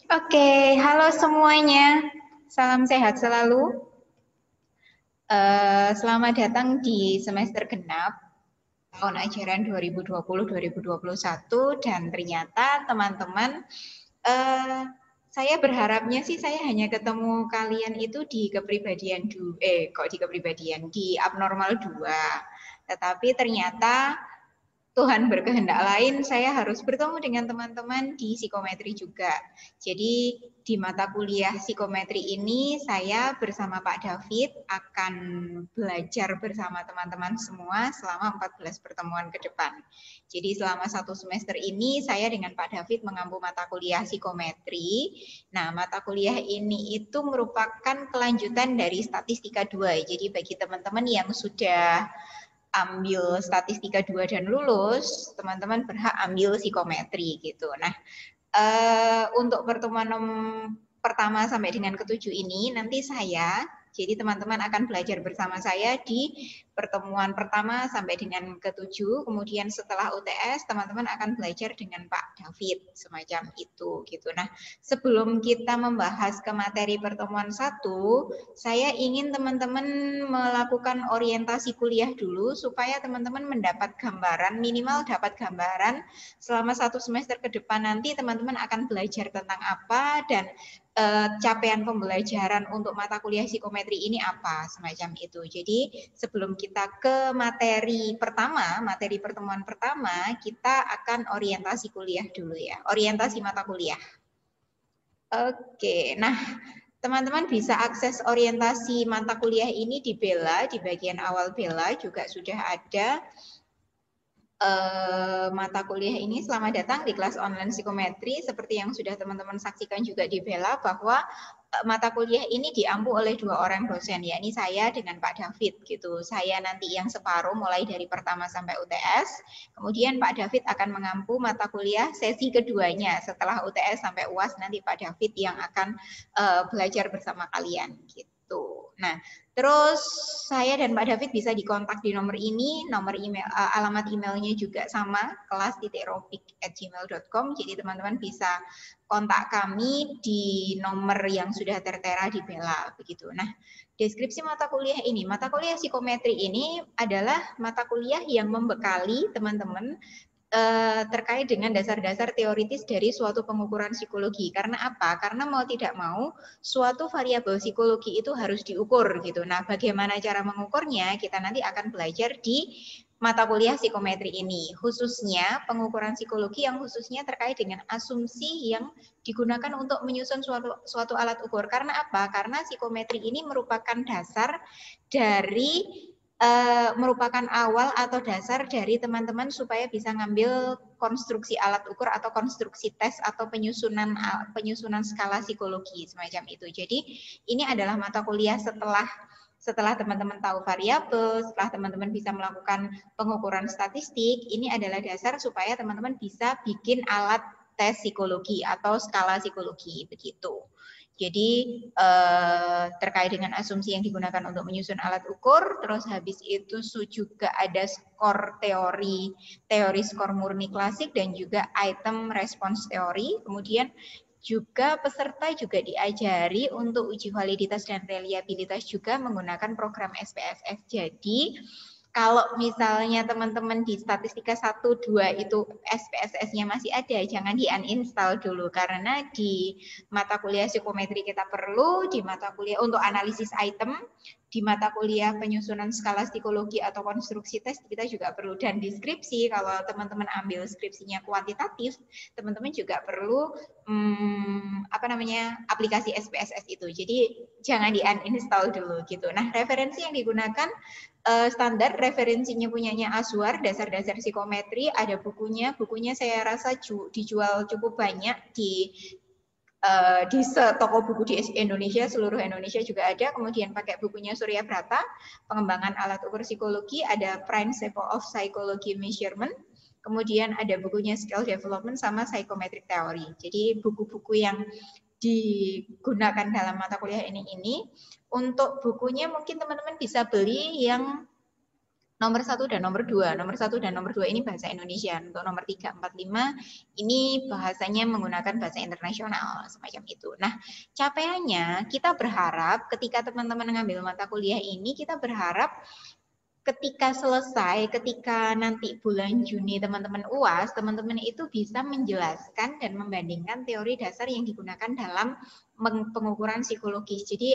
Oke, halo semuanya. Salam sehat selalu. Selamat datang di semester genap tahun ajaran 2020-2021 dan ternyata teman-teman, saya berharapnya sih saya hanya ketemu kalian itu di kepribadian di abnormal 2. Tetapi ternyata Tuhan berkehendak lain, saya harus bertemu dengan teman-teman di psikometri juga. Jadi di mata kuliah psikometri ini saya bersama Pak David akan belajar bersama teman-teman semua selama 14 pertemuan ke depan. Jadi selama 1 semester ini saya dengan Pak David mengampu mata kuliah psikometri. Nah, mata kuliah ini itu merupakan kelanjutan dari statistika 2. Jadi bagi teman-teman yang sudah ambil statistika 2 dan lulus, teman-teman berhak ambil psikometri gitu. Nah, untuk pertemuan pertama sampai dengan ketujuh ini nanti jadi teman-teman akan belajar bersama saya di pertemuan pertama sampai dengan ketujuh. Kemudian setelah UTS teman-teman akan belajar dengan Pak David semacam itu gitu. Nah, sebelum kita membahas ke materi pertemuan 1, saya ingin teman-teman melakukan orientasi kuliah dulu supaya teman-teman mendapat gambaran, minimal dapat gambaran selama 1 semester ke depan nanti teman-teman akan belajar tentang apa dan capaian pembelajaran untuk mata kuliah psikometri ini apa, semacam itu. Jadi sebelum kita ke materi pertama, materi pertemuan pertama, kita akan orientasi kuliah dulu ya, orientasi mata kuliah. Oke, nah teman-teman bisa akses orientasi mata kuliah ini di Bella, di bagian awal Bella juga sudah ada mata kuliah ini. Selamat datang di kelas online psikometri. Seperti yang sudah teman-teman saksikan juga di Bella, bahwa mata kuliah ini diampu oleh 2 orang dosen, yakni saya dengan Pak David gitu. Saya nanti yang separuh mulai dari pertama sampai UTS, kemudian Pak David akan mengampu mata kuliah sesi keduanya setelah UTS sampai UAS, nanti Pak David yang akan belajar bersama kalian gitu. Nah, terus saya dan Pak David bisa dikontak di nomor ini, nomor email, alamat emailnya juga sama, kelas.ropik@gmail.com. Jadi teman-teman bisa kontak kami di nomor yang sudah tertera di Bella begitu. Nah, deskripsi mata kuliah ini, mata kuliah psikometri ini adalah mata kuliah yang membekali teman-teman terkait dengan dasar-dasar teoritis dari suatu pengukuran psikologi. Karena apa? Karena mau tidak mau suatu variabel psikologi itu harus diukur gitu. Nah, bagaimana cara mengukurnya? Kita nanti akan belajar di mata kuliah psikometri ini. Khususnya pengukuran psikologi yang khususnya terkait dengan asumsi yang digunakan untuk menyusun suatu alat ukur. Karena apa? Karena psikometri ini merupakan dasar dari merupakan awal atau dasar dari teman-teman supaya bisa ngambil konstruksi alat ukur atau konstruksi tes atau penyusunan skala psikologi semacam itu. Jadi ini adalah mata kuliah setelah teman-teman tahu variabel, setelah teman-teman bisa melakukan pengukuran statistik, ini adalah dasar supaya teman-teman bisa bikin alat tes psikologi atau skala psikologi begitu. Jadi terkait dengan asumsi yang digunakan untuk menyusun alat ukur, terus habis itu juga ada skor teori skor murni klasik dan juga item response teori. Kemudian juga peserta juga diajari untuk uji validitas dan reliabilitas juga menggunakan program SPSS. Jadi kalau misalnya teman-teman di statistika 1, 2 itu SPSS-nya masih ada, jangan di-uninstall dulu, karena di mata kuliah psikometri kita perlu, di mata kuliah untuk analisis item, di mata kuliah penyusunan skala psikologi atau konstruksi tes kita juga perlu, dan di skripsi kalau teman-teman ambil skripsinya kuantitatif, teman-teman juga perlu aplikasi SPSS itu. Jadi jangan di-uninstall dulu gitu. Nah, referensi yang digunakan standar, referensinya punyanya Azwar, dasar-dasar psikometri, ada bukunya saya rasa dijual cukup banyak di toko buku di Indonesia, seluruh Indonesia juga ada. Kemudian pakai bukunya Surya Brata, pengembangan alat ukur psikologi, ada Principle of Psychology Measurement, kemudian ada bukunya Skill Development sama Psychometric Theory. Jadi buku-buku yang digunakan dalam mata kuliah ini. Untuk bukunya mungkin teman-teman bisa beli yang Nomor 1 dan nomor 2. Nomor 1 dan nomor 2 ini bahasa Indonesia. Untuk nomor 3, 4, 5 ini bahasanya menggunakan bahasa internasional semacam itu. Nah, capaiannya kita berharap ketika teman-teman mengambil mata kuliah ini, kita berharap ketika selesai, ketika nanti bulan Juni teman-teman UAS, teman-teman itu bisa menjelaskan dan membandingkan teori dasar yang digunakan dalam pengukuran psikologis. Jadi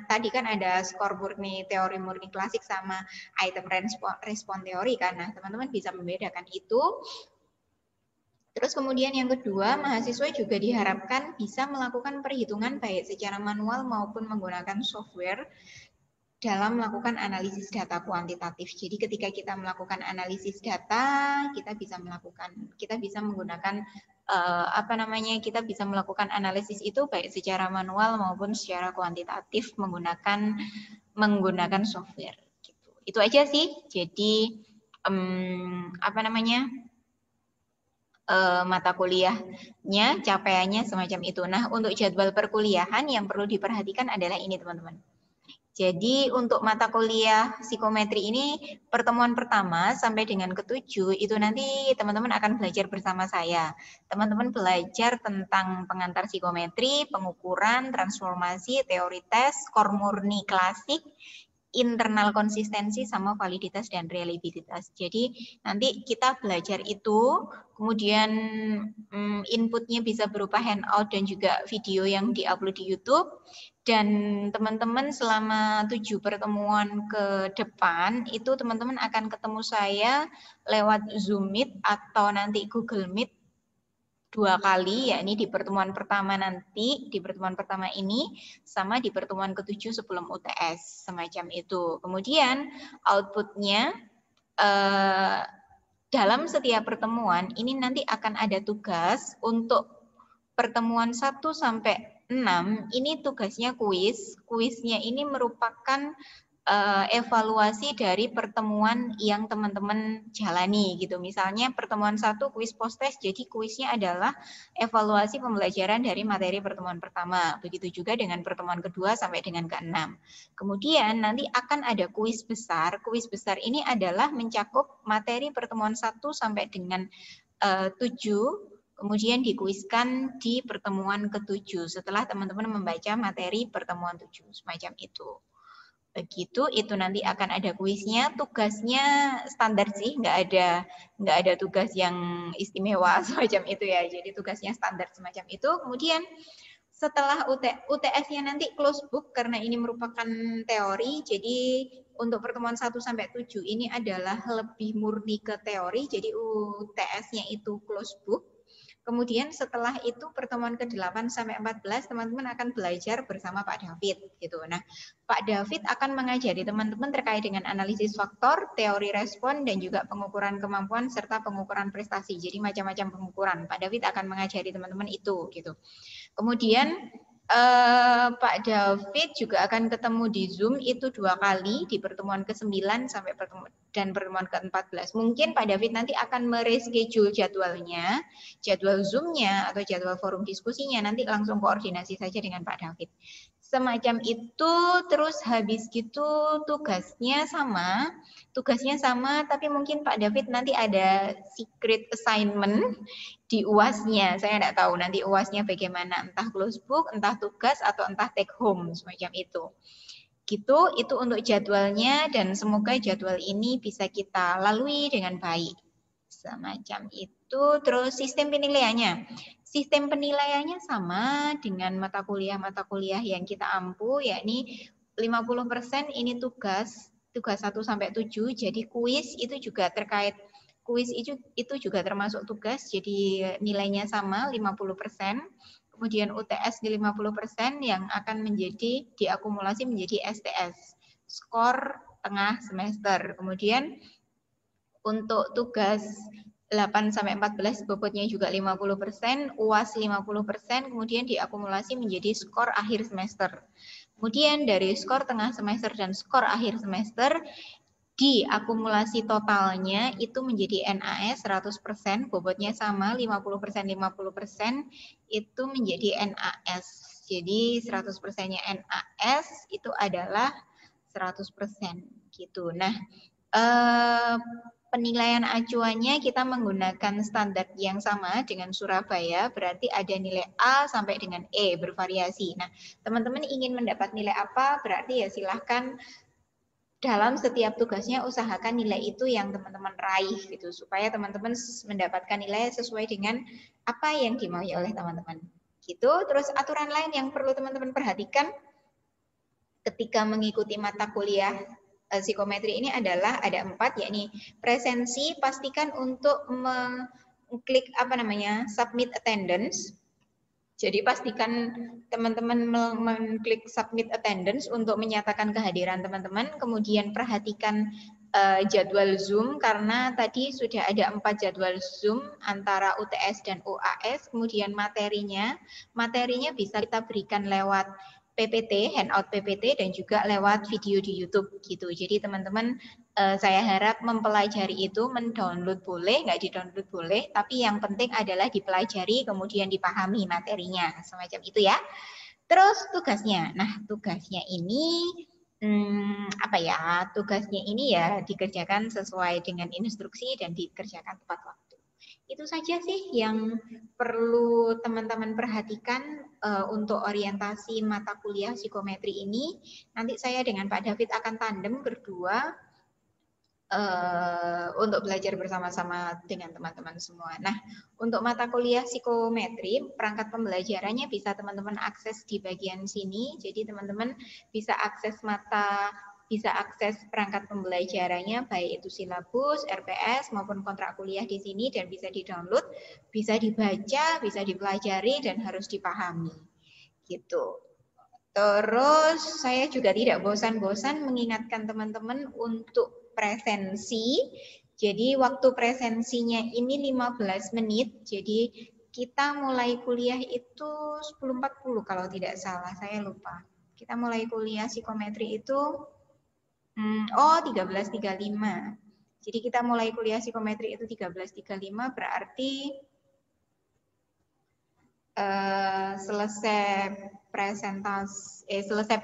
tadi kan ada skor murni, teori murni klasik sama item respon teori kan. Nah, teman-teman bisa membedakan itu. Terus kemudian yang kedua, mahasiswa juga diharapkan bisa melakukan perhitungan baik secara manual maupun menggunakan software dalam melakukan analisis data kuantitatif. Jadi ketika kita melakukan analisis data, kita bisa menggunakan kita bisa melakukan analisis itu baik secara manual maupun secara kuantitatif menggunakan software. Gitu. Itu aja sih. Jadi mata kuliahnya, capaiannya semacam itu. Nah, untuk jadwal perkuliahan yang perlu diperhatikan adalah ini, teman-teman. Jadi untuk mata kuliah psikometri ini pertemuan pertama sampai dengan ke-7 itu nanti teman-teman akan belajar bersama saya. Teman-teman belajar tentang pengantar psikometri, pengukuran, transformasi, teori tes, skor murni klasik, internal konsistensi sama validitas dan reliabilitas. Jadi nanti kita belajar itu, kemudian inputnya bisa berupa handout dan juga video yang diupload di YouTube. Dan teman-teman selama 7 pertemuan ke depan itu teman-teman akan ketemu saya lewat Zoom Meet atau nanti Google Meet 2 kali, yakni di pertemuan pertama nanti, di pertemuan pertama ini, sama di pertemuan ke-7 sebelum UTS, semacam itu. Kemudian outputnya dalam setiap pertemuan ini nanti akan ada tugas untuk pertemuan 1 sampai 6 ini tugasnya kuis. Kuisnya ini merupakan evaluasi dari pertemuan yang teman-teman jalani gitu. Misalnya pertemuan 1 kuis post test, jadi kuisnya adalah evaluasi pembelajaran dari materi pertemuan pertama. Begitu juga dengan pertemuan kedua sampai dengan ke-6. Kemudian nanti akan ada kuis besar. Kuis besar ini adalah mencakup materi pertemuan 1 sampai dengan 7. Kemudian dikuiskan di pertemuan ke-7 setelah teman-teman membaca materi pertemuan 7, semacam itu. Begitu, itu nanti akan ada kuisnya, tugasnya standar sih, nggak ada tugas yang istimewa semacam itu ya. Jadi tugasnya standar semacam itu. Kemudian setelah UTS-nya nanti close book karena ini merupakan teori, jadi untuk pertemuan 1 sampai 7 ini adalah lebih murni ke teori, jadi UTS-nya itu close book. Kemudian setelah itu pertemuan ke-8 sampai 14 teman-teman akan belajar bersama Pak David gitu. Nah, Pak David akan mengajari teman-teman terkait dengan analisis faktor, teori respon dan juga pengukuran kemampuan serta pengukuran prestasi. Jadi macam-macam pengukuran. Pak David akan mengajari teman-teman itu gitu. Kemudian Pak David juga akan ketemu di Zoom itu 2 kali di pertemuan ke-9 sampai pertemuan ke-14. Mungkin Pak David nanti akan mereschedule jadwalnya, jadwal Zoom-nya atau jadwal forum diskusinya nanti langsung koordinasi saja dengan Pak David. Semacam itu, terus habis gitu tugasnya sama, tapi mungkin Pak David nanti ada secret assignment di UAS-nya. Saya tidak tahu nanti UAS-nya bagaimana, entah close book, entah tugas, atau entah take home, semacam itu. Gitu, itu untuk jadwalnya, dan semoga jadwal ini bisa kita lalui dengan baik. Semacam itu. Terus sistem penilaiannya. Sistem penilaiannya sama dengan mata kuliah yang kita ampu, yakni 50% ini tugas 1 sampai 7. Jadi kuis itu juga terkait kuis itu juga termasuk tugas, jadi nilainya sama 50%. Kemudian UTS di 50% yang akan menjadi diakumulasi menjadi STS, skor tengah semester. Kemudian untuk tugas 8 sampai 14 bobotnya juga 50%, UAS 50%, kemudian diakumulasi menjadi skor akhir semester. Kemudian dari skor tengah semester dan skor akhir semester diakumulasi totalnya itu menjadi NAS 100%, bobotnya sama 50%, 50%, itu menjadi NAS. Jadi 100%-nya NAS itu adalah 100% gitu. Nah, Penilaian acuannya kita menggunakan standar yang sama dengan Surabaya, berarti ada nilai A sampai dengan E, bervariasi. Nah, teman-teman ingin mendapat nilai apa, berarti ya silahkan dalam setiap tugasnya usahakan nilai itu yang teman-teman raih, gitu, supaya teman-teman mendapatkan nilai sesuai dengan apa yang dimaui oleh teman-teman. Gitu. Terus aturan lain yang perlu teman-teman perhatikan ketika mengikuti mata kuliah psikometri ini adalah ada 4, yakni presensi, pastikan untuk mengklik submit attendance. Jadi pastikan teman-teman mengklik submit attendance untuk menyatakan kehadiran teman-teman. Kemudian perhatikan jadwal Zoom karena tadi sudah ada 4 jadwal Zoom antara UTS dan UAS. Kemudian materinya bisa kita berikan lewat PPT, handout PPT, dan juga lewat video di YouTube gitu. Jadi teman-teman saya harap mempelajari itu, mendownload boleh, nggak di-download boleh, tapi yang penting adalah dipelajari kemudian dipahami materinya, semacam itu ya. Terus tugasnya, nah tugasnya ini tugasnya ini ya dikerjakan sesuai dengan instruksi dan dikerjakan tepat waktu. Itu saja sih yang perlu teman-teman perhatikan untuk orientasi mata kuliah psikometri ini. Nanti saya dengan Pak David akan tandem berdua untuk belajar bersama-sama dengan teman-teman semua. Nah, untuk mata kuliah psikometri, perangkat pembelajarannya bisa teman-teman akses di bagian sini. Jadi teman-teman bisa akses perangkat pembelajarannya, baik itu silabus, RPS, maupun kontrak kuliah di sini, dan bisa di-download, bisa dibaca, bisa dipelajari, dan harus dipahami. Gitu. Terus saya juga tidak bosan-bosan mengingatkan teman-teman untuk presensi. Jadi waktu presensinya ini 15 menit. Jadi kita mulai kuliah itu 10.40 kalau tidak salah, saya lupa. Kita mulai kuliah psikometri itu 13.35. Jadi kita mulai kuliah psikometri itu 13.35, berarti selesai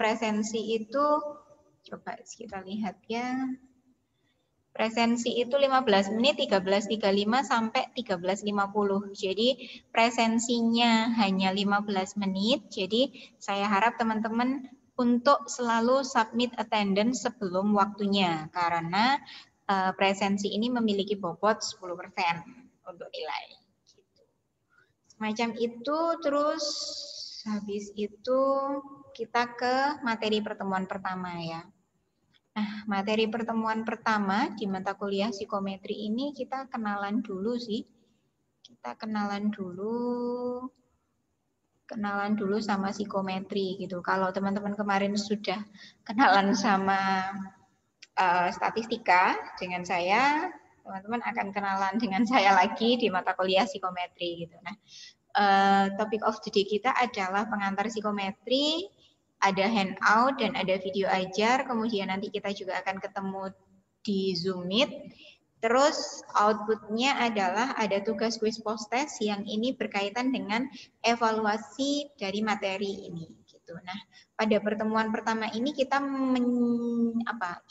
presensi itu, coba kita lihat ya. Presensi itu 15 menit 13.35 sampai 13.50. Jadi presensinya hanya 15 menit. Jadi saya harap teman-teman untuk selalu submit attendance sebelum waktunya karena presensi ini memiliki bobot 10% untuk nilai. Semacam itu. Terus habis itu kita ke materi pertemuan pertama ya. Nah, materi pertemuan pertama di mata kuliah psikometri ini kita kenalan dulu sih. Kita kenalan dulu sama psikometri gitu. Kalau teman-teman kemarin sudah kenalan sama statistika dengan saya, teman-teman akan kenalan dengan saya lagi di mata kuliah psikometri gitu. Nah, topik of the day kita adalah pengantar psikometri. Ada handout dan ada video ajar, kemudian nanti kita juga akan ketemu di Zoom Meet. Terus outputnya adalah ada tugas quiz post test yang ini berkaitan dengan evaluasi dari materi ini. Gitu. Nah, pada pertemuan pertama ini kita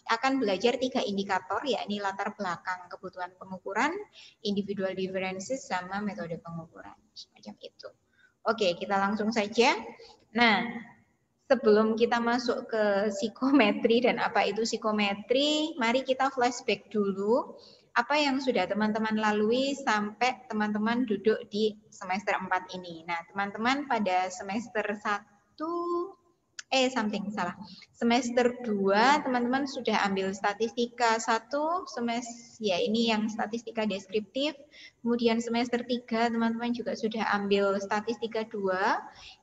akan belajar 3 indikator, yakni latar belakang kebutuhan pengukuran, individual differences, sama metode pengukuran. Semacam itu. Oke, kita langsung saja. Nah, sebelum kita masuk ke psikometri dan apa itu psikometri, mari kita flashback dulu apa yang sudah teman-teman lalui sampai teman-teman duduk di semester 4 ini. Nah, teman-teman pada semester 1, semester 2 teman-teman sudah ambil statistika 1, ya ini yang statistika deskriptif. Kemudian semester 3 teman-teman juga sudah ambil statistika 2,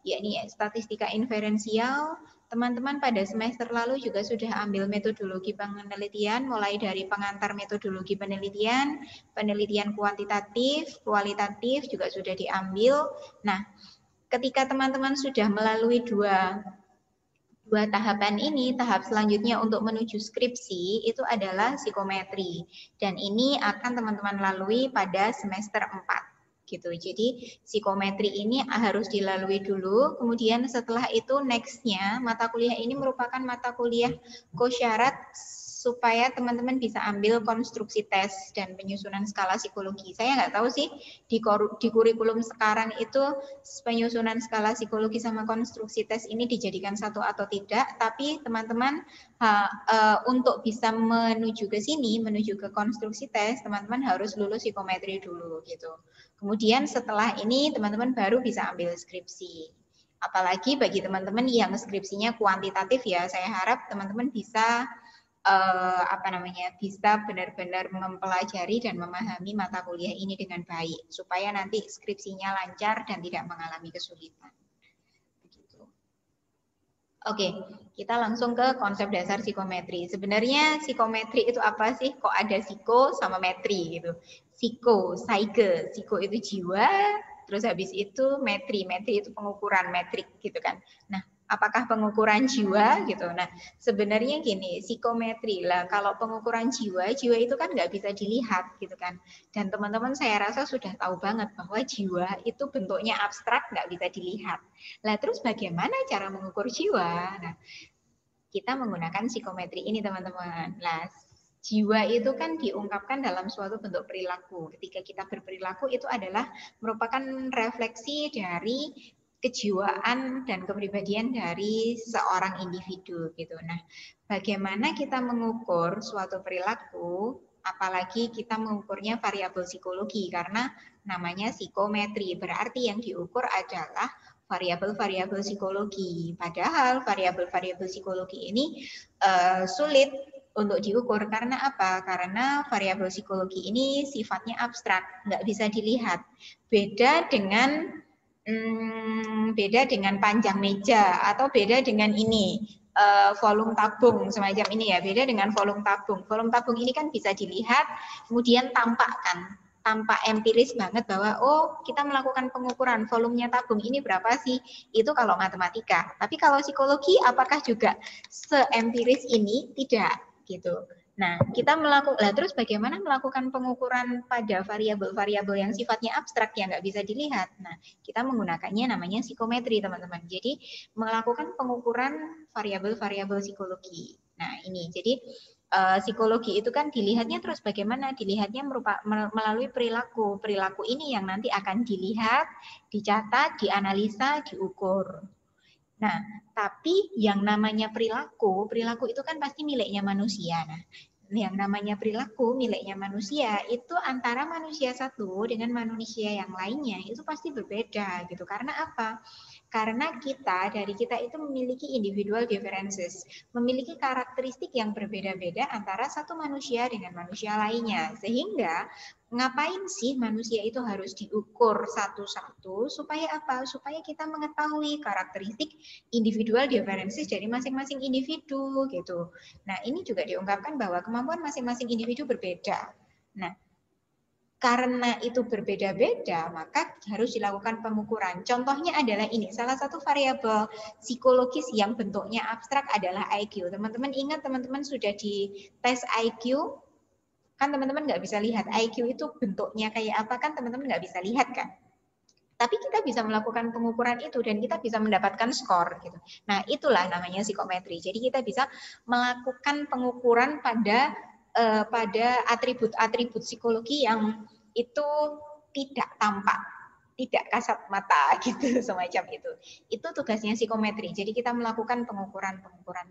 yakni statistika inferensial. Teman-teman pada semester lalu juga sudah ambil metodologi penelitian, mulai dari pengantar metodologi penelitian, penelitian kuantitatif, kualitatif juga sudah diambil. Nah, ketika teman-teman sudah melalui dua tahapan ini, tahap selanjutnya untuk menuju skripsi itu adalah psikometri. Dan ini akan teman-teman lalui pada semester 4. Gitu. Jadi psikometri ini harus dilalui dulu, kemudian setelah itu next-nya mata kuliah ini merupakan mata kuliah kosyarat supaya teman-teman bisa ambil konstruksi tes dan penyusunan skala psikologi. Saya nggak tahu sih di kurikulum sekarang itu penyusunan skala psikologi sama konstruksi tes ini dijadikan satu atau tidak, tapi teman-teman untuk bisa menuju ke sini, menuju ke konstruksi tes, teman-teman harus lulus psikometri dulu gitu. Kemudian setelah ini teman-teman baru bisa ambil skripsi. Apalagi bagi teman-teman yang skripsinya kuantitatif ya, saya harap teman-teman bisa bisa benar-benar mempelajari dan memahami mata kuliah ini dengan baik supaya nanti skripsinya lancar dan tidak mengalami kesulitan. Begitu. Oke, kita langsung ke konsep dasar psikometri. Sebenarnya psikometri itu apa sih? Kok ada psiko sama metri gitu? Psyche itu jiwa, terus habis itu metri itu pengukuran metrik gitu kan. Nah, apakah pengukuran jiwa gitu? Nah, sebenarnya gini, psikometri lah. Kalau pengukuran jiwa itu kan nggak bisa dilihat gitu kan. Dan teman-teman saya rasa sudah tahu banget bahwa jiwa itu bentuknya abstrak, nggak bisa dilihat. Lah terus bagaimana cara mengukur jiwa? Nah, kita menggunakan psikometri ini teman-teman. Nah, jiwa itu kan diungkapkan dalam suatu bentuk perilaku. Ketika kita berperilaku itu adalah merupakan refleksi dari kejiwaan dan kepribadian dari seorang individu gitu. Nah, bagaimana kita mengukur suatu perilaku, apalagi kita mengukurnya variabel psikologi karena namanya psikometri. Berarti yang diukur adalah variabel-variabel psikologi. Padahal variabel-variabel psikologi ini sulit untuk diukur karena apa? Karena variabel psikologi ini sifatnya abstrak, nggak bisa dilihat. Beda dengan panjang meja atau beda dengan ini volume tabung semacam ini ya, beda dengan volume tabung. Volume tabung ini kan bisa dilihat, kemudian tampak empiris banget bahwa oh kita melakukan pengukuran volumenya tabung ini berapa sih, itu kalau matematika. Tapi kalau psikologi apakah juga seempiris ini? Tidak gitu. Nah, kita terus bagaimana melakukan pengukuran pada variabel-variabel yang sifatnya abstrak yang nggak bisa dilihat? Nah, kita menggunakannya namanya psikometri, teman-teman. Jadi, melakukan pengukuran variabel-variabel psikologi. Nah, ini. Jadi, psikologi itu kan dilihatnya terus bagaimana? Dilihatnya melalui perilaku. Perilaku ini yang nanti akan dilihat, dicatat, dianalisa, diukur. Nah, tapi yang namanya perilaku itu kan pasti miliknya manusia. Nah, yang namanya perilaku miliknya manusia itu antara manusia satu dengan manusia yang lainnya itu pasti berbeda gitu. Karena apa? Karena dari kita itu memiliki individual differences, memiliki karakteristik yang berbeda-beda antara satu manusia dengan manusia lainnya. Sehingga ngapain sih manusia itu harus diukur satu-satu supaya apa? Supaya kita mengetahui karakteristik individual differences dari masing-masing individu gitu. Nah, ini juga diungkapkan bahwa kemampuan masing-masing individu berbeda. Nah, karena itu berbeda-beda, maka harus dilakukan pengukuran. Contohnya adalah ini, salah satu variabel psikologis yang bentuknya abstrak adalah IQ. Teman-teman ingat, teman-teman sudah di tes IQ, kan teman-teman nggak bisa lihat IQ itu bentuknya kayak apa, kan teman-teman nggak bisa lihat kan. Tapi kita bisa melakukan pengukuran itu dan kita bisa mendapatkan skor gitu. Nah, itulah namanya psikometri. Jadi kita bisa melakukan pengukuran pada atribut-atribut psikologi yang itu tidak tampak, tidak kasat mata gitu, semacam itu. Itu tugasnya psikometri. Jadi kita melakukan pengukuran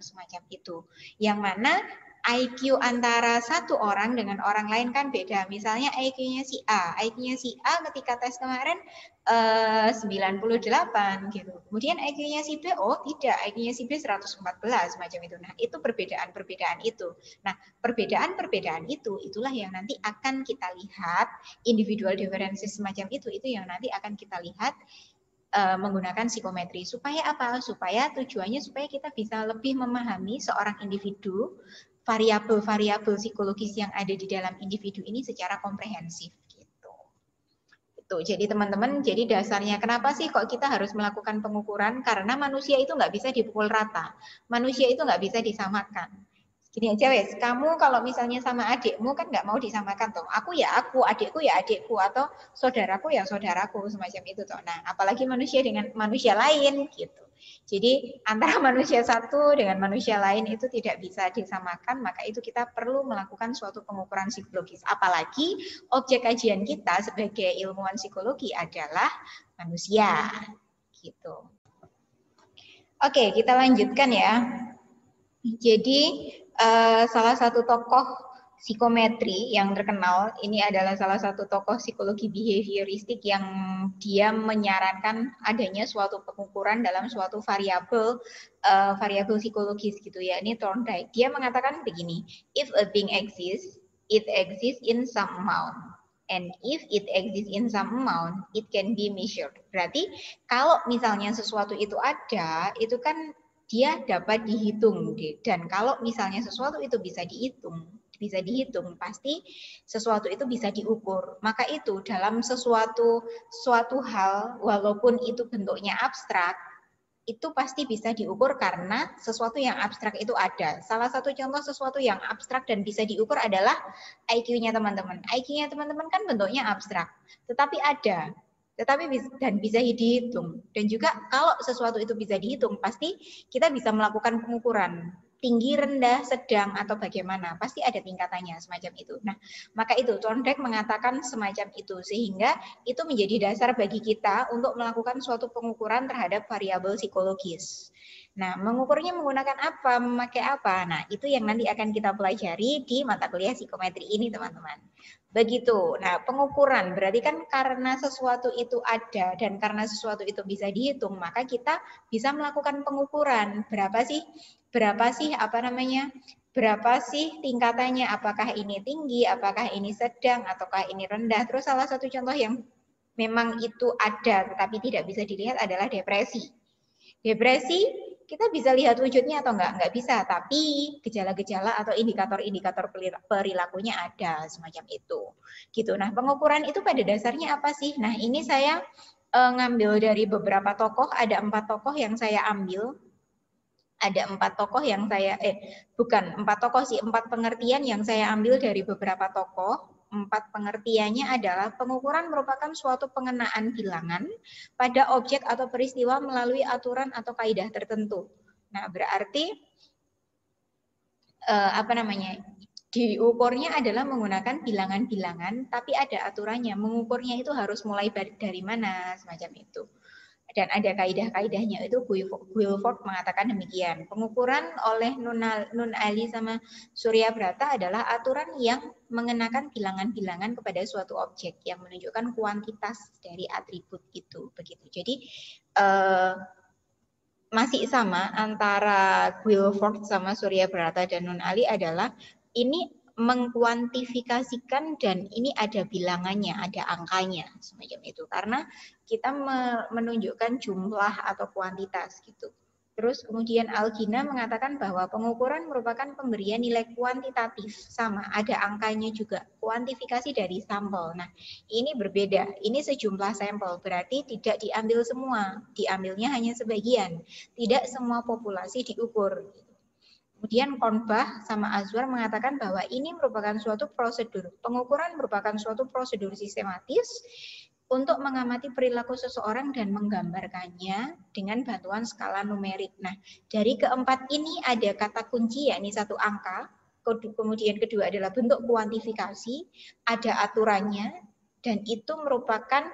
semacam itu. Yang mana IQ antara satu orang dengan orang lain kan beda. Misalnya IQ-nya si A. IQ-nya si A ketika tes kemarin 98 gitu. Kemudian IQ-nya si B, oh tidak, IQ-nya si B 114 macam itu. Nah, itu perbedaan-perbedaan itu. Nah, perbedaan-perbedaan itu itulah yang nanti akan kita lihat, individual differences semacam itu yang nanti akan kita lihat menggunakan psikometri. Supaya apa? Tujuannya supaya kita bisa lebih memahami seorang individu, variabel-variabel psikologis yang ada di dalam individu ini secara komprehensif gitu. Itu. Jadi teman-teman, jadi dasarnya kenapa sih kok kita harus melakukan pengukuran? Karena manusia itu nggak bisa dipukul rata. Manusia itu nggak bisa disamakan. Gini aja wes, kamu kalau misalnya sama adikmu kan nggak mau disamakan toh. Aku ya aku, adikku ya adikku, atau saudaraku ya saudaraku, semacam itu toh. Nah, apalagi manusia dengan manusia lain gitu. Jadi antara manusia satu dengan manusia lain itu tidak bisa disamakan, maka itu kita perlu melakukan suatu pengukuran psikologis. Apalagi objek kajian kita sebagai ilmuwan psikologi adalah manusia. Gitu. Oke, kita lanjutkan ya. Jadi salah satu tokoh psikometri yang terkenal, ini adalah salah satu tokoh psikologi behavioristik yang dia menyarankan adanya suatu pengukuran dalam suatu variabel psikologis gitu ya. Ini Thorndike. Dia mengatakan begini, if a being exists, it exists in some amount. And if it exists in some amount, it can be measured. Berarti kalau misalnya sesuatu itu ada, itu kan dia dapat dihitung. Dan kalau misalnya sesuatu itu bisa dihitung, pasti sesuatu itu bisa diukur. Maka itu dalam suatu hal, walaupun itu bentuknya abstrak, itu pasti bisa diukur karena sesuatu yang abstrak itu ada. Salah satu contoh sesuatu yang abstrak dan bisa diukur adalah IQ-nya teman-teman. IQ-nya teman-teman kan bentuknya abstrak, tetapi ada. Dan bisa dihitung. Dan juga kalau sesuatu itu bisa dihitung, pasti kita bisa melakukan pengukuran. Tinggi, rendah, sedang, atau bagaimana. Pasti ada tingkatannya semacam itu. Nah, maka itu Thorndike mengatakan semacam itu. Sehingga itu menjadi dasar bagi kita untuk melakukan suatu pengukuran terhadap variabel psikologis. Nah, mengukurnya menggunakan apa, memakai apa? Nah, itu yang nanti akan kita pelajari di mata kuliah psikometri ini, teman-teman. Begitu. Nah, pengukuran berarti kan karena sesuatu itu ada dan karena sesuatu itu bisa dihitung, maka kita bisa melakukan pengukuran. Berapa sih tingkatannya, apakah ini tinggi, apakah ini sedang, ataukah ini rendah. Terus salah satu contoh yang memang itu ada tetapi tidak bisa dilihat adalah depresi. Depresi kita bisa lihat wujudnya atau enggak bisa, tapi gejala-gejala atau indikator-indikator perilakunya ada semacam itu. Gitu. Nah, pengukuran itu pada dasarnya apa sih? Nah, ini saya ngambil dari beberapa tokoh, ada 4 tokoh yang saya ambil. Ada 4 tokoh yang saya, bukan 4 tokoh sih, 4 pengertian yang saya ambil dari beberapa tokoh. 4 pengertiannya adalah pengukuran merupakan suatu pengenaan bilangan pada objek atau peristiwa melalui aturan atau kaidah tertentu. Nah, berarti diukurnya adalah menggunakan bilangan-bilangan, tapi ada aturannya. Mengukurnya itu harus mulai dari mana, semacam itu. Dan ada kaidah-kaidahnya, itu Guilford mengatakan demikian. Pengukuran oleh Nun Ali sama Surya Brata adalah aturan yang mengenakan bilangan-bilangan kepada suatu objek yang menunjukkan kuantitas dari atribut itu. Begitu. Jadi masih sama antara Guilford sama Surya Brata dan Nun Ali adalah ini mengkuantifikasikan dan ini ada bilangannya, ada angkanya semacam itu, karena kita menunjukkan jumlah atau kuantitas gitu. Terus kemudian Al-Ghina mengatakan bahwa pengukuran merupakan pemberian nilai kuantitatif, sama ada angkanya juga, kuantifikasi dari sampel. Nah, ini berbeda, ini sejumlah sampel, berarti tidak diambil semua, diambilnya hanya sebagian, tidak semua populasi diukur. Kemudian Kornbach sama Azwar mengatakan bahwa ini merupakan suatu prosedur. Pengukuran merupakan suatu prosedur sistematis untuk mengamati perilaku seseorang dan menggambarkannya dengan bantuan skala numerik. Nah, dari keempat ini ada kata kunci, yakni satu angka. Kemudian kedua adalah bentuk kuantifikasi, ada aturannya, dan itu merupakan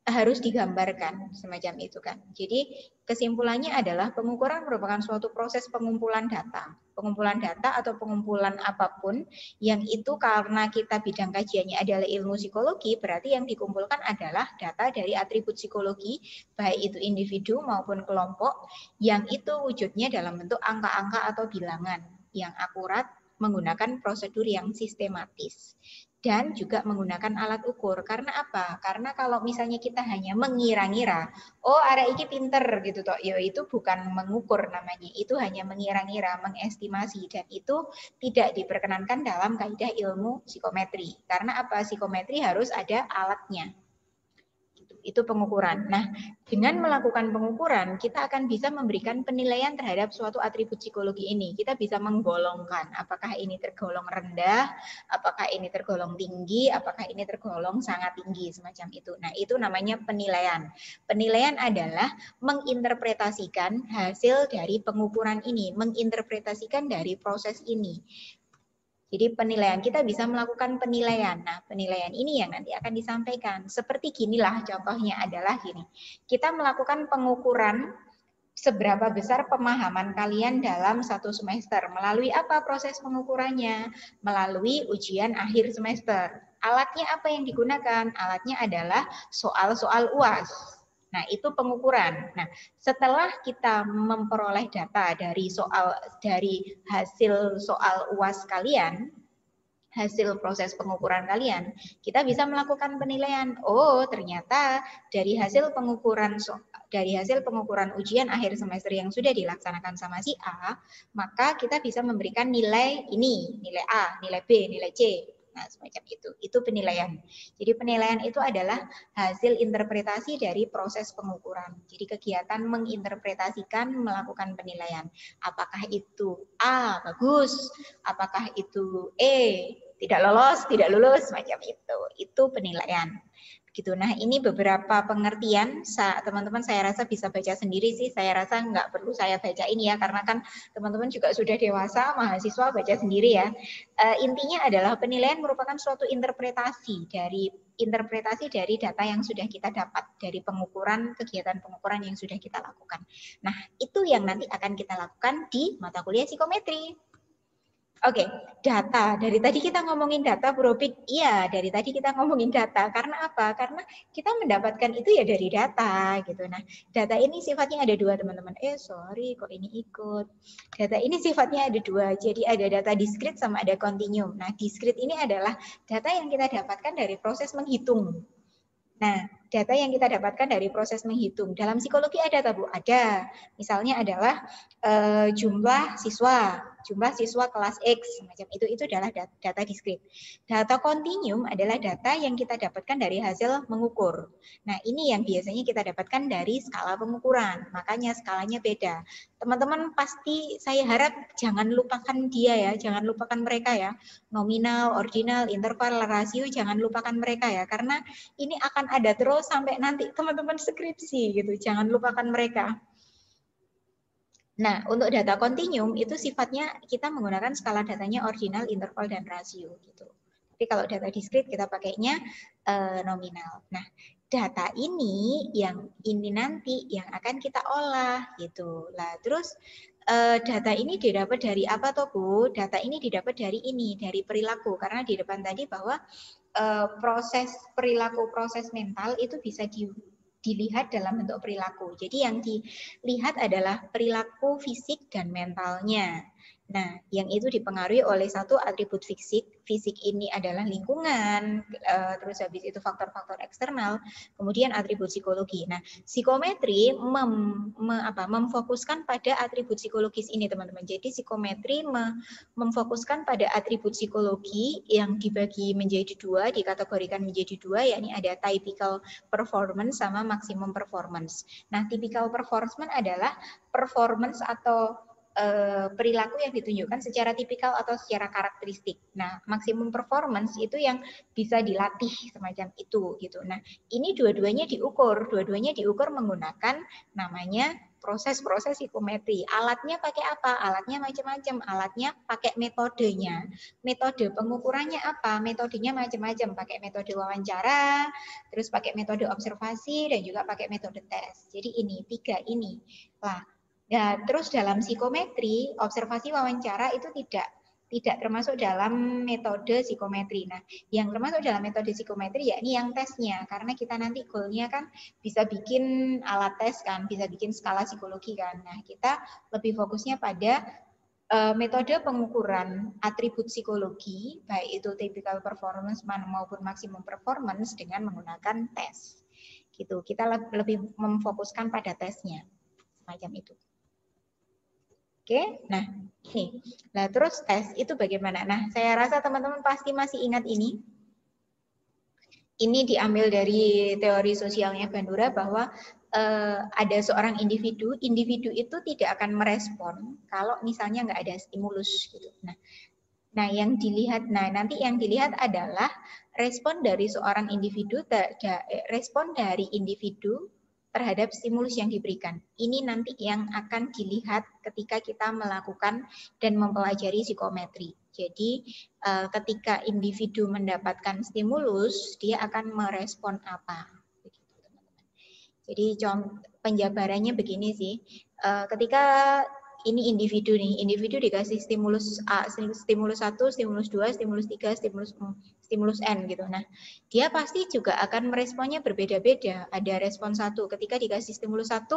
harus digambarkan semacam itu kan. Jadi kesimpulannya adalah pengukuran merupakan suatu proses pengumpulan data atau pengumpulan apapun yang itu karena kita bidang kajiannya adalah ilmu psikologi, berarti yang dikumpulkan adalah data dari atribut psikologi, baik itu individu maupun kelompok, yang itu wujudnya dalam bentuk angka-angka atau bilangan yang akurat menggunakan prosedur yang sistematis. Dan juga menggunakan alat ukur. Karena apa? Karena kalau misalnya kita hanya mengira-ngira, oh arek iki pinter gitu toh, ya itu bukan mengukur namanya, itu hanya mengira-ngira, mengestimasi, dan itu tidak diperkenankan dalam kaidah ilmu psikometri. Karena apa? Psikometri harus ada alatnya. Itu pengukuran. Nah, dengan melakukan pengukuran, kita akan bisa memberikan penilaian terhadap suatu atribut psikologi ini. Kita bisa menggolongkan apakah ini tergolong rendah, apakah ini tergolong tinggi, apakah ini tergolong sangat tinggi, semacam itu. Nah, itu namanya penilaian. Penilaian adalah menginterpretasikan hasil dari pengukuran ini, menginterpretasikan dari proses ini. Jadi penilaian, kita bisa melakukan penilaian. Nah, penilaian ini yang nanti akan disampaikan. Seperti ginilah contohnya adalah gini. Kita melakukan pengukuran seberapa besar pemahaman kalian dalam satu semester. Melalui apa proses pengukurannya? Melalui ujian akhir semester. Alatnya apa yang digunakan? Alatnya adalah soal-soal UAS. Nah, itu pengukuran. Nah, setelah kita memperoleh data dari hasil soal UAS kalian, hasil proses pengukuran kalian, kita bisa melakukan penilaian. Oh, ternyata dari hasil pengukuran ujian akhir semester yang sudah dilaksanakan sama si A, maka kita bisa memberikan nilai ini, nilai A, nilai B, nilai C. Nah, semacam itu. Itu penilaian. Jadi penilaian itu adalah hasil interpretasi dari proses pengukuran. Jadi kegiatan menginterpretasikan, melakukan penilaian. Apakah itu A, bagus. Apakah itu E, tidak lolos, tidak lulus, semacam itu. Itu penilaian. Gitu. Nah, ini beberapa pengertian, teman-teman saya rasa bisa baca sendiri sih, saya rasa nggak perlu saya bacain ya, karena kan teman-teman juga sudah dewasa, mahasiswa baca sendiri ya. Intinya adalah penilaian merupakan suatu interpretasi dari data yang sudah kita dapat, dari kegiatan pengukuran yang sudah kita lakukan. Nah, itu yang nanti akan kita lakukan di mata kuliah psikometri. Oke, data. Dari tadi kita ngomongin data, Bro Pik. Iya, dari tadi kita ngomongin data. Karena apa? Karena kita mendapatkan itu ya dari data, gitu. Nah, data ini sifatnya ada dua, teman-teman. Sorry, kok ini ikut. Data ini sifatnya ada dua. Jadi ada data diskrit sama ada kontinum. Nah, diskrit ini adalah data yang kita dapatkan dari proses menghitung. Nah, data yang kita dapatkan dari proses menghitung. Dalam psikologi ada, Bu? Ada. Misalnya adalah jumlah siswa kelas X, semacam itu adalah data diskrit. Data kontinum adalah data yang kita dapatkan dari hasil mengukur. Nah, ini yang biasanya kita dapatkan dari skala pengukuran, makanya skalanya beda. Teman-teman pasti saya harap jangan lupakan dia ya, jangan lupakan mereka ya. Nominal, ordinal, interval, rasio, jangan lupakan mereka ya, karena ini akan ada terus sampai nanti teman-teman skripsi gitu, jangan lupakan mereka. Nah, untuk data kontinum itu sifatnya kita menggunakan skala datanya ordinal, interval, dan rasio gitu. Tapi kalau data diskrit kita pakainya nominal. Nah, data ini nanti yang akan kita olah gitu. Lah, terus data ini didapat dari apa toh, Bu? Data ini didapat dari perilaku. Karena di depan tadi bahwa proses mental itu bisa dilihat dalam bentuk perilaku. Jadi yang dilihat adalah perilaku fisik dan mentalnya. Nah, yang itu dipengaruhi oleh satu atribut fisik. Fisik ini adalah lingkungan, terus habis itu faktor-faktor eksternal, kemudian atribut psikologi. Nah, psikometri memfokuskan pada atribut psikologis ini, teman-teman. Jadi psikometri memfokuskan pada atribut psikologi yang dibagi menjadi dua, dikategorikan menjadi dua, yakni ada typical performance sama maximum performance. Nah, typical performance adalah performance atau perilaku yang ditunjukkan secara tipikal atau secara karakteristik. Nah, maksimum performance itu yang bisa dilatih semacam itu gitu. Nah, ini dua-duanya diukur menggunakan namanya proses-proses psikometri. Alatnya pakai apa? Alatnya macam-macam. Alatnya pakai metodenya. Metode pengukurannya apa? Metodenya macam-macam. Pakai metode wawancara, terus pakai metode observasi, dan juga pakai metode tes. Jadi ini, tiga ini. Lah, nah, terus dalam psikometri, observasi wawancara itu tidak termasuk dalam metode psikometri. Nah, yang termasuk dalam metode psikometri yakni yang tesnya, karena kita nanti goalnya kan bisa bikin alat tes kan, bisa bikin skala psikologi kan. Nah, kita lebih fokusnya pada metode pengukuran atribut psikologi, baik itu typical performance maupun maximum performance dengan menggunakan tes. Gitu. Kita lebih memfokuskan pada tesnya, semacam itu. Oke, nah ini. Nah, terus tes itu bagaimana? Nah, saya rasa teman-teman pasti masih ingat ini. Ini diambil dari teori sosialnya Bandura bahwa ada seorang individu itu tidak akan merespon kalau misalnya nggak ada stimulus gitu. Nah, nanti yang dilihat adalah respon dari seorang individu, respon dari individu terhadap stimulus yang diberikan. Ini nanti yang akan dilihat ketika kita melakukan dan mempelajari psikometri. Jadi ketika individu mendapatkan stimulus, dia akan merespon apa. Jadi penjabarannya begini sih, ketika ini individu dikasih stimulus A, stimulus 1, stimulus 2, stimulus 3, stimulus N gitu. Nah, dia pasti juga akan meresponnya berbeda-beda. Ada respon 1, ketika dikasih stimulus 1,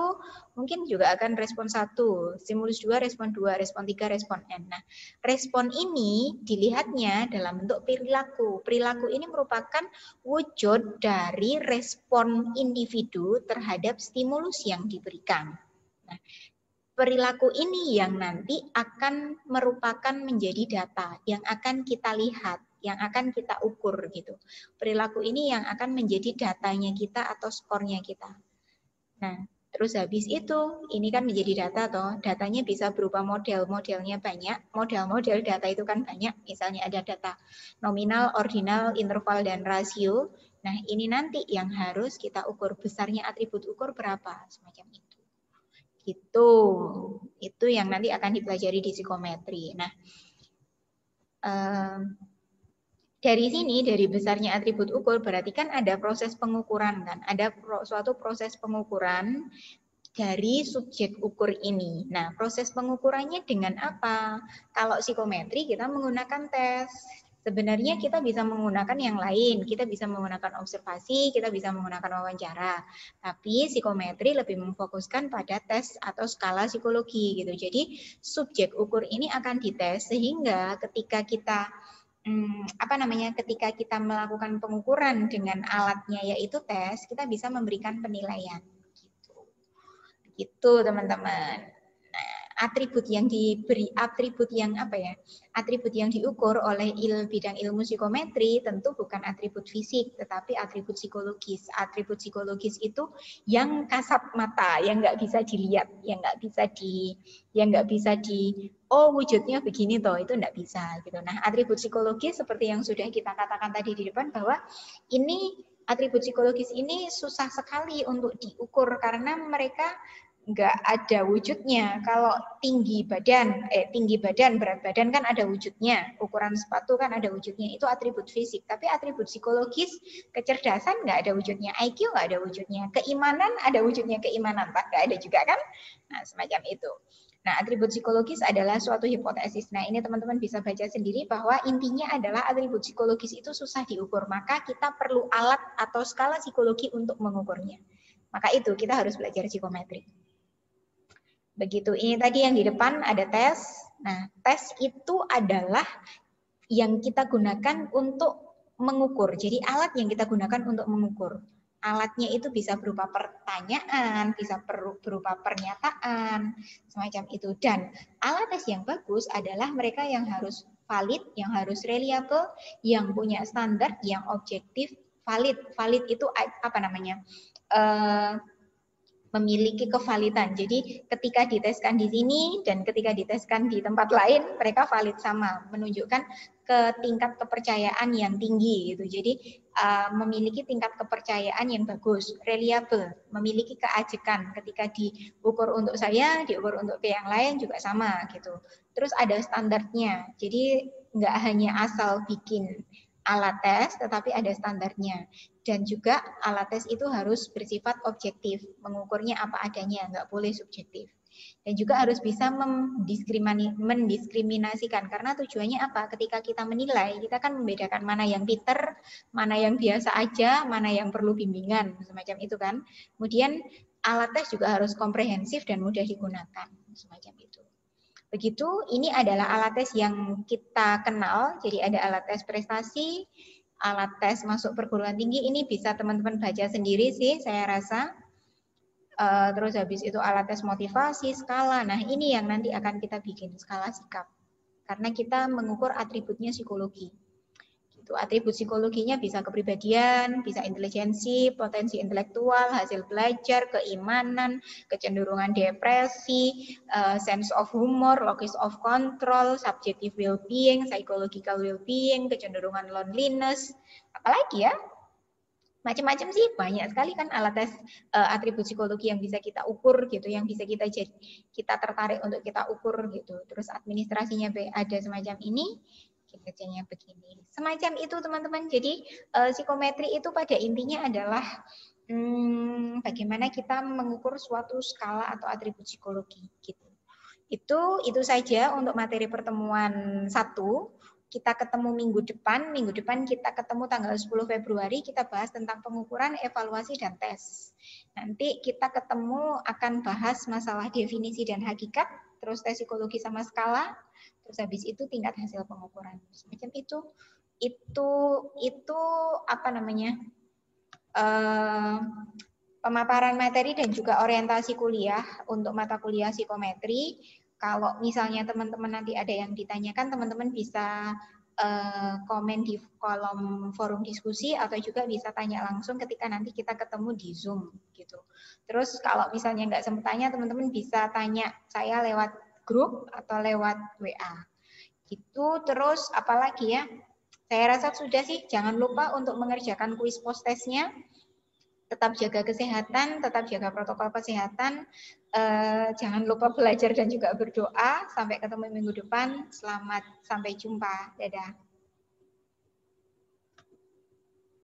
mungkin juga akan respon 1, stimulus 2, respon 2, respon 3, respon N. Nah, respon ini dilihatnya dalam bentuk perilaku. Perilaku ini merupakan wujud dari respon individu terhadap stimulus yang diberikan. Nah, perilaku ini yang nanti akan merupakan menjadi data yang akan kita lihat, yang akan kita ukur gitu. Perilaku ini yang akan menjadi datanya kita atau skornya kita. Nah, terus habis itu, ini kan menjadi data toh, datanya bisa berupa modelnya banyak, model data itu kan banyak, misalnya ada data nominal, ordinal, interval, dan rasio. Nah, ini nanti yang harus kita ukur, besarnya atribut ukur berapa, semacam itu. Gitu. Itu yang nanti akan dipelajari di psikometri. Nah, dari sini, dari besarnya atribut ukur, berarti kan ada proses pengukuran kan, ada suatu proses pengukuran dari subjek ukur ini. Nah, proses pengukurannya dengan apa? Kalau psikometri kita menggunakan tes. Sebenarnya kita bisa menggunakan yang lain, kita bisa menggunakan observasi, kita bisa menggunakan wawancara. Tapi psikometri lebih memfokuskan pada tes atau skala psikologi gitu. Jadi subjek ukur ini akan dites sehingga ketika kita ketika kita melakukan pengukuran dengan alatnya yaitu tes, kita bisa memberikan penilaian. Gitu teman-teman. Nah, atribut yang diukur oleh bidang ilmu psikometri tentu bukan atribut fisik, tetapi atribut psikologis. Atribut psikologis itu yang kasat mata, yang nggak bisa dilihat, yang nggak bisa di oh wujudnya begini toh, itu nggak bisa gitu. Nah, atribut psikologis seperti yang sudah kita katakan tadi di depan bahwa ini atribut psikologis ini susah sekali untuk diukur karena mereka nggak ada wujudnya. Kalau tinggi badan, berat badan kan ada wujudnya. Ukuran sepatu kan ada wujudnya. Itu atribut fisik. Tapi atribut psikologis, kecerdasan nggak ada wujudnya. IQ nggak ada wujudnya. Keimanan ada wujudnya. Keimanan tak nggak ada juga kan? Nah, semacam itu. Nah, atribut psikologis adalah suatu hipotesis. Nah, ini teman-teman bisa baca sendiri bahwa intinya adalah atribut psikologis itu susah diukur. Maka kita perlu alat atau skala psikologi untuk mengukurnya. Maka itu kita harus belajar psikometri. Begitu. Ini tadi yang di depan ada tes. Nah, tes itu adalah yang kita gunakan untuk mengukur. Jadi alat yang kita gunakan untuk mengukur. Alatnya itu bisa berupa pertanyaan, bisa berupa pernyataan, semacam itu. Dan alat tes yang bagus adalah mereka yang harus valid, yang harus reliable, yang punya standar, yang objektif, valid. Valid itu apa namanya? Memiliki kevalidan. Jadi ketika diteskan di sini dan ketika diteskan di tempat lain, mereka valid sama, menunjukkan ke tingkat kepercayaan yang tinggi gitu. Jadi memiliki tingkat kepercayaan yang bagus, reliable, memiliki keajekan. Ketika diukur untuk saya, diukur untuk ke yang lain juga sama gitu. Terus ada standarnya. Jadi nggak hanya asal bikin alat tes, tetapi ada standarnya. Dan juga alat tes itu harus bersifat objektif, mengukurnya apa adanya, nggak boleh subjektif. Dan juga harus bisa mendiskriminasikan, karena tujuannya apa? Ketika kita menilai, kita kan membedakan mana yang pinter, mana yang biasa aja, mana yang perlu bimbingan, semacam itu kan. Kemudian alat tes juga harus komprehensif dan mudah digunakan, semacam itu. Begitu, ini adalah alat tes yang kita kenal. Jadi ada alat tes prestasi, alat tes masuk perguruan tinggi. Ini bisa teman-teman baca sendiri sih, saya rasa. Terus habis itu alat tes motivasi, skala. Nah, ini yang nanti akan kita bikin, skala sikap. Karena kita mengukur atributnya psikologi. gitu. Atribut psikologinya bisa kepribadian, bisa intelijensi, potensi intelektual, hasil belajar, keimanan, kecenderungan depresi, sense of humor, locus of control, subjective well-being, psychological well-being, kecenderungan loneliness, apalagi ya? Macam-macam sih, banyak sekali kan alat tes atribut psikologi yang bisa kita ukur gitu, yang bisa kita tertarik untuk kita ukur gitu. Terus administrasinya ada semacam ini, kinerjanya begini. Semacam itu teman-teman. Jadi psikometri itu pada intinya adalah bagaimana kita mengukur suatu skala atau atribut psikologi gitu. Itu saja untuk materi pertemuan 1. Kita ketemu minggu depan kita ketemu tanggal 10 Februari, kita bahas tentang pengukuran, evaluasi, dan tes. Nanti kita ketemu akan bahas masalah definisi dan hakikat, terus tes psikologi sama skala, terus habis itu tingkat hasil pengukuran. Semacam itu apa namanya, pemaparan materi dan juga orientasi kuliah untuk mata kuliah psikometri. Kalau misalnya teman-teman nanti ada yang ditanyakan, teman-teman bisa komen di kolom forum diskusi atau juga bisa tanya langsung ketika nanti kita ketemu di Zoom gitu. Terus kalau misalnya nggak sempat tanya, teman-teman bisa tanya saya lewat grup atau lewat WA. Gitu. Terus apalagi ya? Saya rasa sudah sih. Jangan lupa untuk mengerjakan kuis post testnya. Tetap jaga kesehatan, tetap jaga protokol kesehatan. Jangan lupa belajar dan juga berdoa. Sampai ketemu minggu depan. Selamat sampai jumpa. Dadah.